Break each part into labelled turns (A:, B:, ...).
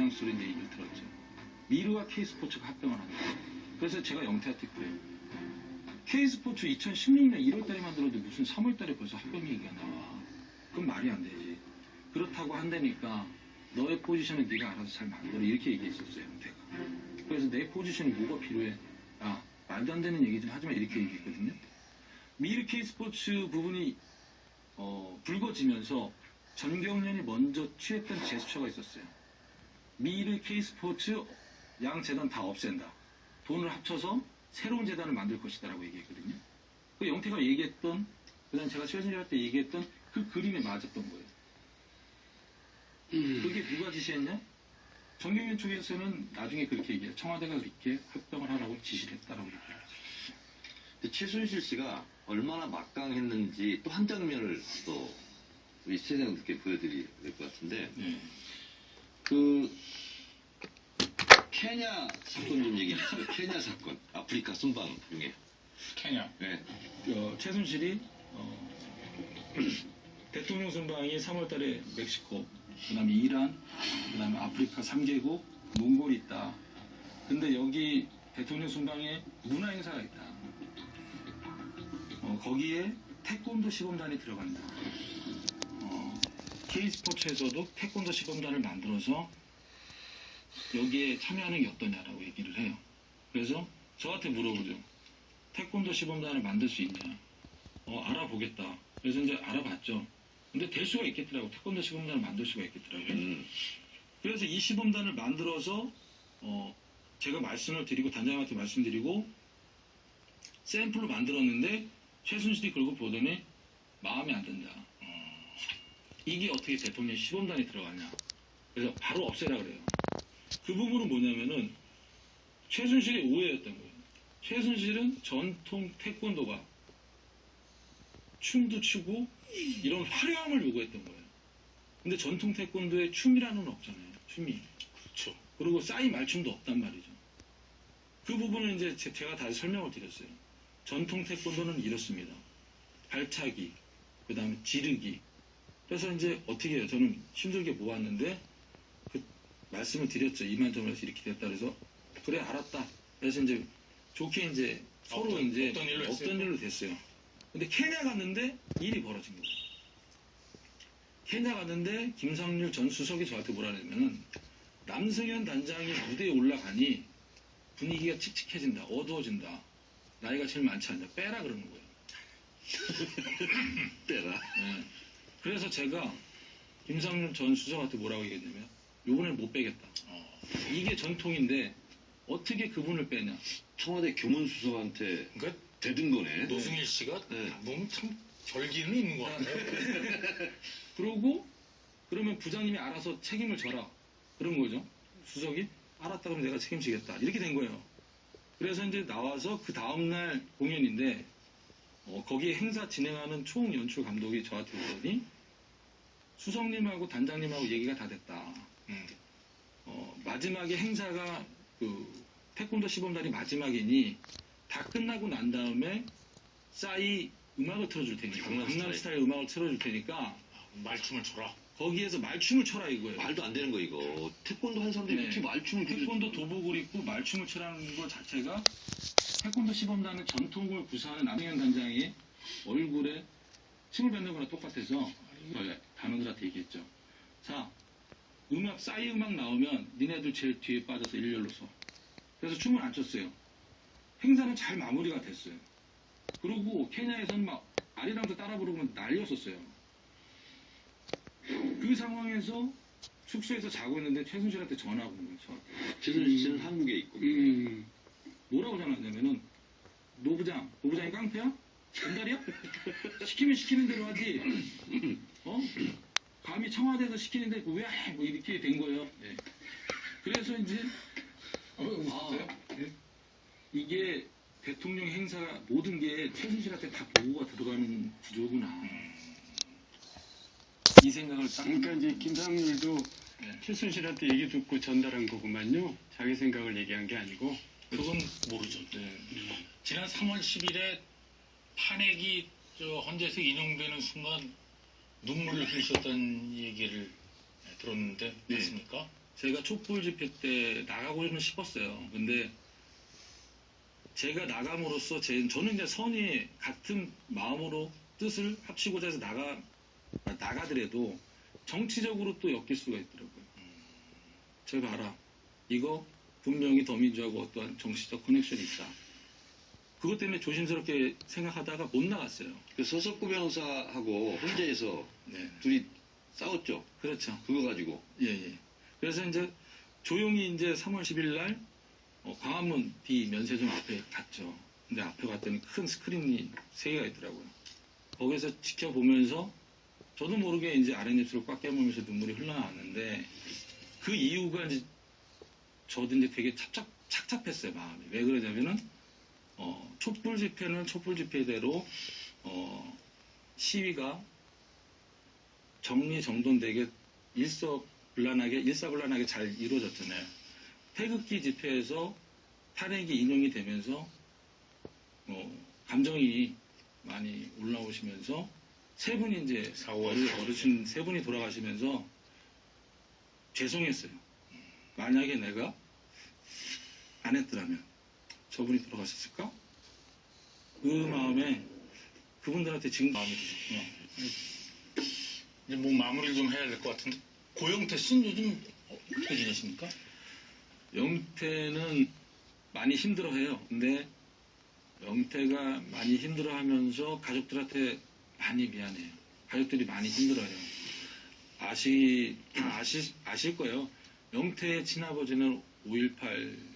A: 뉘앙스로 이제 얘기를 들었죠. 미르와 K스포츠가 합병을 한다. 그래서 제가 영태한테 그래요. K스포츠 2016년 1월달에 만들었는데 무슨 3월달에 벌써 합병 얘기가 나와. 그건 말이 안 되지. 그렇다고 한다니까 너의 포지션은 네가 알아서 잘 만들어. 이렇게 얘기했었어요, 영태가. 그래서 내 포지션이 뭐가 필요해? 아, 말도 안 되는 얘기 좀 하지 마. 이렇게 얘기했거든요. 미르 K스포츠 부분이 불거지면서 전경련이 먼저 취했던 제스처가 있었어요. 미르 K스포츠 양 재단 다 없앤다. 돈을 합쳐서 새로운 재단을 만들 것이다라고 얘기했거든요. 그 영태가 얘기했던, 그다음 제가 최순실 할 때 얘기했던 그 그림에 맞았던 거예요. 그게 누가 지시했냐? 전경련 쪽에서는 나중에 그렇게 얘기해요. 청와대가 그렇게 합병을 하라고 지시를 했다라고 얘기해요.
B: 최순실 씨가 얼마나 막강했는지 또 한 장면을 또 우리 시청자분들께 보여드려야 될 것 같은데, 그 케냐 사건 좀 얘기해주세요. 케냐 사건, 아프리카 순방 중에.
C: 케냐.
B: 네.
A: 최순실이 대통령 순방이 3월달에 멕시코, 그다음에 이란, 그다음에 아프리카 3개국, 몽골이 있다. 근데 여기 대통령 순방에 문화 행사가 있다. 거기에 태권도 시범단이 들어간다. K스포츠에서도 태권도 시범단을 만들어서 여기에 참여하는 게 어떠냐라고 얘기를 해요. 그래서 저한테 물어보죠. 태권도 시범단을 만들 수 있냐? 알아보겠다. 그래서 이제 알아봤죠. 근데 될 수가 있겠더라고. 태권도 시범단을 만들 수가 있겠더라고요. 그래서 이 시범단을 만들어서 제가 말씀을 드리고 단장님한테 말씀드리고 샘플로 만들었는데 최순실이 그러고 보더니 마음에 안 든다. 이게 어떻게 대통령 시범단에 들어가냐. 그래서 바로 없애라 그래요. 그 부분은 뭐냐면은 최순실의 오해였던 거예요. 최순실은 전통 태권도가 춤도 추고 이런 화려함을 요구했던 거예요. 근데 전통 태권도에 춤이라는 건 없잖아요. 춤이.
C: 그렇죠.
A: 그리고 싸이 말춤도 없단 말이죠. 그 부분은 이제 제가 다시 설명을 드렸어요. 전통 태권도는 이렇습니다. 발차기, 그 다음에 지르기. 그래서 이제 어떻게 해요? 저는 힘들게 모았는데 그 말씀을 드렸죠. 이만저만해서 이렇게 됐다 그래서 그래 알았다. 그래서 이제 좋게 이제 서로 이제 없던 일로 됐어요. 근데 케냐 갔는데 일이 벌어진 거예요. 케냐 갔는데 김상률 전 수석이 저한테 뭐라 그러냐면은 남승현 단장이 무대에 올라가니 분위기가 칙칙해진다. 어두워진다. 나이가 제일 많지 않냐. 빼라 그러는 거예요.
B: 빼라.
A: 네. 그래서 제가 김상률 전 수석한테 뭐라고 얘기했냐면 요번엔 못 빼겠다. 이게 전통인데 어떻게 그분을 빼냐.
B: 청와대 교문수석한테
C: 그러니까
B: 대든 거네.
C: 노승일 씨가
B: 네.
C: 너무 참 결기는 있는 것 같아요.
A: 그러고 그러면 부장님이 알아서 책임을 져라. 그런 거죠. 수석이 알았다 그러면 내가 책임지겠다. 이렇게 된 거예요. 그래서 이제 나와서 그 다음날 공연인데 거기 행사 진행하는 총연출 감독이 저한테 오더니 수석님하고 단장님하고 얘기가 다 됐다. 마지막에 행사가 그 태권도 시범단이 마지막이니 다 끝나고 난 다음에 싸이 음악을 틀어줄 테니까 강남 스타일 음악을 틀어줄 테니까
C: 말춤을 춰라.
A: 거기에서 말춤을 춰라 이거예요.
B: 말도 안 되는 거 이거. 태권도 한 사람들이
A: 네.
B: 어떻게 말춤을
A: 태권도 도복을 입고 말춤을 추라는 것 자체가 태권도 시범단의 전통을 구사하는 남승현 단장이 얼굴에 침을 뱉는 거랑 똑같아서 단원들한테 얘기했죠. 자, 싸이 음악 나오면 니네들 제일 뒤에 빠져서 일렬로 서. 그래서 춤을 안 췄어요. 행사는 잘 마무리가 됐어요. 그리고 케냐에서는 막 아리랑도 따라 부르면 난리였었어요. 그 상황에서 숙소에서 자고 있는데 최순실한테 전화가 온 거예요. 저한테.
B: 최순실 씨는 한국에 있고.
A: 뭐라고 전화했냐면은 노부장이 깡패야? 전달이야? 시키면 시키는 대로 하지. 감히 청와대에서 시키는데 왜 해? 뭐 이렇게 된 거예요. 네. 그래서 이제 이게 대통령 행사가 모든 게 최순실한테 다 보고가 들어가는 구조구나. 이 생각을 딱.
D: 그러니까 이제 김상률도 최순실한테 얘기 듣고 전달한 거구만요. 자기 생각을 얘기한 게 아니고.
C: 그건 모르죠.
A: 네.
C: 지난 3월 10일에 탄핵이 헌재에서 인용되는 순간 눈물을 흘리셨다는 얘기를 들었는데
A: 네.
C: 맞습니까?
A: 제가 촛불 집회 때 나가고는 싶었어요. 근데 제가 나감으로써 저는 이제 선의 같은 마음으로 뜻을 합치고자 해서 나가더라도 정치적으로 또 엮일 수가 있더라고요. 제가 봐라. 이거 분명히 더민주하고 어떠한 정치적 커넥션이 있다. 그것 때문에 조심스럽게 생각하다가 못 나갔어요.
B: 그 서석구 변호사하고 헌재에서
A: 네.
B: 둘이 싸웠죠.
A: 그렇죠.
B: 그거 가지고.
A: 예. 그래서 이제 조용히 이제 3월 10일 날 광화문 D 면세점 앞에 갔죠. 근데 앞에 갔더니 큰 스크린이 3개가 있더라고요. 거기서 지켜보면서 저도 모르게 이제 아랫입술을 꽉 깨물면서 눈물이 흘러나왔는데 그 이유가 이제 저도 이제 되게 착잡했어요, 마음이. 왜 그러냐면은 촛불 집회는 촛불 집회대로 시위가 정리정돈되게 일사불란하게 잘 이루어졌잖아요. 태극기 집회에서 탄핵이 인용이 되면서 감정이 많이 올라오시면서 세 분이 이제 어르신 세 분이 돌아가시면서 죄송했어요. 만약에 내가 안 했더라면 저분이 돌아가셨을까? 그 마음에 그분들한테 지금 마음이 드셨구나.
C: 이제 뭐 마무리를 좀 해야 될 것 같은데 고영태 씨는 요즘 어떻게 지내십니까?
A: 영태는 많이 힘들어해요. 근데 영태가 많이 힘들어하면서 가족들한테 많이 미안해요. 가족들이 많이 힘들어해요. 아실 거예요. 영태의 친아버지는 5.18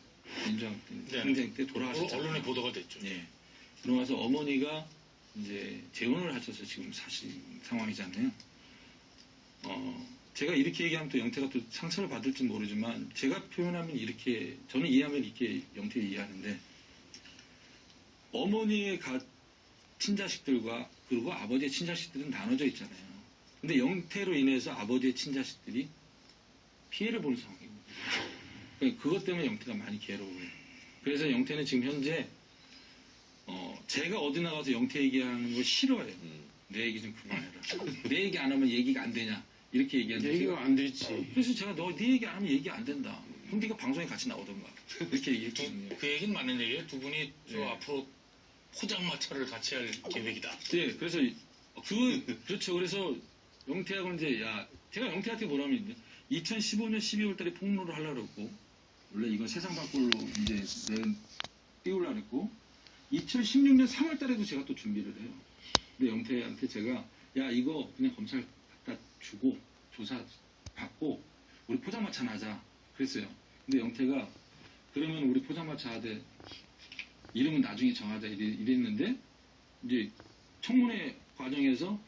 A: 민주항쟁 때 돌아가셨잖아요.
C: 언론에 보도가 됐죠.
A: 예. 들어와서 어머니가 이제 재혼을 하셔서 지금 사실 상황이잖아요. 제가 이렇게 얘기하면 또 영태가 또 상처를 받을지 모르지만 제가 표현하면 이렇게 저는 이해하면 이렇게 영태를 이해하는데 어머니의 친자식들과 그리고 아버지의 친자식들은 나눠져 있잖아요. 근데 영태로 인해서 아버지의 친자식들이 피해를 보는 상황입니다. 그러니까 그것 때문에 영태가 많이 괴로워요. 그래서 영태는 지금 현재 제가 어디 나가서 영태 얘기하는 걸 싫어해요. 내 얘기 좀 그만해라. 내 얘기 안 하면 얘기가 안 되냐. 이렇게 얘기하는데
D: 얘기가 안 되지.
A: 그래서 제가 네 얘기 안 하면 얘기 안 된다. 그럼 네가 방송에 같이 나오던가. 이렇게 얘기했거든요.
C: 그 얘기는 맞는 얘기예요. 두 분이 저
A: 네.
C: 앞으로 포장마차를 같이 할 계획이다.
A: 네, 그래서 그렇죠. 그래서 영태하고 이제 제가 영태한테 뭐라면 2015년 12월 달에 폭로를 하려고 그랬고 원래 이건 세상 밖으로 이제 띄우려고 그랬고 2016년 3월 달에도 제가 또 준비를 해요. 근데 영태한테 제가 이거 그냥 검찰 갖다 주고 조사 받고 우리 포장마차 하자 그랬어요. 근데 영태가 그러면 우리 포장마차 하되 이름은 나중에 정하자 이랬는데 이제 청문회 과정에서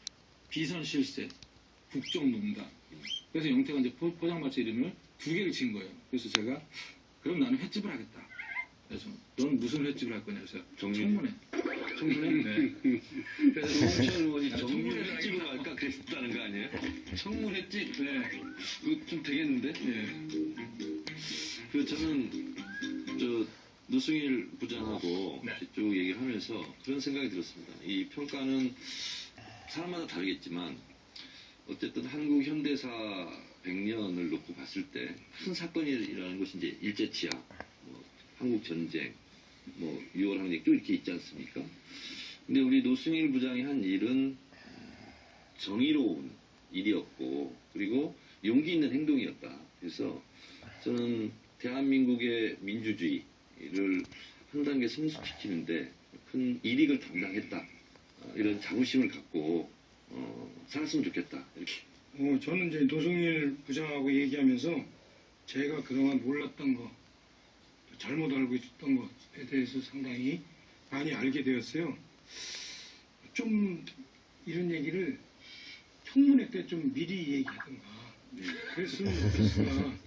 A: 비선 실세, 국정농단 그래서 영태가 이제 포장마차 이름을 2개를 지은 거예요. 그래서 제가 그럼 나는 횟집을 하겠다. 그래서 넌 무슨 횟집을 할 거냐 그래서 청문회. 네.
B: 그래서 홍천 의원이 정문 횟집으로 갈까 그랬다는 거 아니에요? 청문 횟집?
A: 네.
B: 그거 좀 되겠는데?
A: 네.
B: 저는 노승일 부장하고
C: 네.
B: 쭉 얘기를 하면서 그런 생각이 들었습니다. 이 평가는 사람마다 다르겠지만 어쨌든 한국 현대사 100년을 놓고 봤을 때 큰 사건이라는 것이 이제 일제치하, 한국 전쟁, 6월 항쟁 쭉 이렇게 있지 않습니까? 근데 우리 노승일 부장이 한 일은 정의로운 일이었고 그리고 용기 있는 행동이었다. 그래서 저는 대한민국의 민주주의를 한 단계 성숙시키는데 큰 이익을 담당했다. 이런 자부심을 갖고 살았으면 좋겠다. 이렇게.
E: 저는 이제 노승일 부장하고 얘기하면서 제가 그동안 몰랐던 거, 잘못 알고 있었던 것에 대해서 상당히 많이 알게 되었어요. 좀 이런 얘기를 청문회 때 좀 미리 얘기하든가 그랬으면 좋겠으나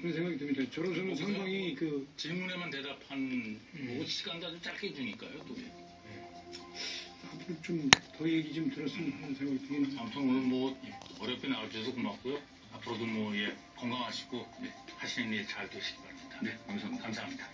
E: 그런 생각이 듭니다. 저로서는 상당히
C: 질문에만 대답한 거고 시간도 아주 짧게 주니까요. 또.
E: 앞으로 좀 더 얘기 좀 들었으면 하는 생각이 듭니다.
C: 아무튼 오늘 어렵게 나와주셔서 고맙고요. 앞으로도 건강하시고 하시는 일 잘 되시기 바랍니다.
A: 네, 감사합니다.
C: 감사합니다.